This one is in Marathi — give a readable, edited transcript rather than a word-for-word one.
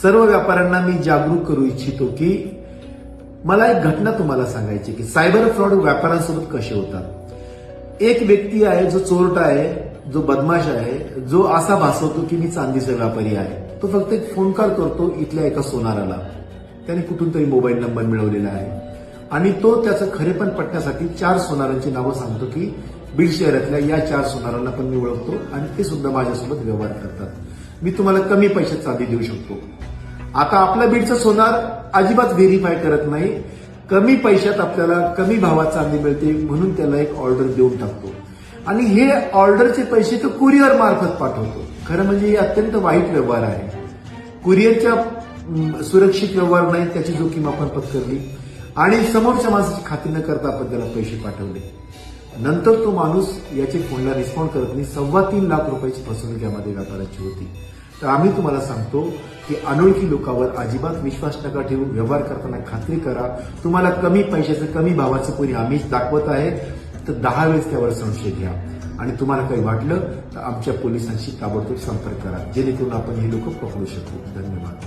सर्व व्यापाऱ्यांना मी जागरूक करू इच्छितो की मला एक घटना तुम्हाला सांगायची की सायबर फ्रॉड व्यापाऱ्यांसोबत कसे होतात। एक व्यक्ती आहे जो चोरटा आहे, जो बदमाश आहे, जो असा भासवतो की मी चांदीचा व्यापारी आहे। तो फक्त एक फोन कॉल करतो इथल्या एका सोनाराला, त्याने कुठून तरी मोबाईल नंबर मिळवलेला आहे आणि तो त्याचं खरेपण पटण्यासाठी 4 सोनारांची नावं सांगतो की बीड शहरातल्या या 4 सोनारांना पण मी ओळखतो आणि ते सुद्धा माझ्यासोबत व्यवहार करतात। मी तुम्हाला कमी पैशात चांदी देऊ शकतो। आता आपल्या बीडचं सोनार अजिबात व्हेरीफाय करत नाही, कमी पैशात आपल्याला कमी भावात चांदी मिळते म्हणून त्याला एक ऑर्डर देऊन टाकतो आणि हे ऑर्डरचे पैसे तो कुरिअर मार्फत पाठवतो। खरं म्हणजे हे अत्यंत वाईट व्यवहार आहे। कुरिअरच्या सुरक्षित व्यवहार नाही, त्याची जोखीम आपण पत्करली आणि समोरच्या माणसाची खात्री न करता आपण त्याला पैसे पाठवले। नंतर तो माणूस याचे फोनला रिस्पॉन्ड करत नाही। 3.25 लाख रुपयाची फसवणूक यामध्ये व्यापाराची होती। तर आम्ही तुम्हाला सांगतो की अनोळखी लोकांवर अजिबात विश्वास नका ठेवू। व्यवहार करताना खात्री करा, तुम्हाला कमी पैशाचं कमी भावाचं कोणी आमिष दाखवत आहे तर 10 वेळेस त्यावर संशय घ्या आणि तुम्हाला काही वाटलं तर आमच्या पोलिसांशी ताबडतोब संपर्क करा, जेणेकरून आपण हे लोक पकडू शकू। धन्यवाद।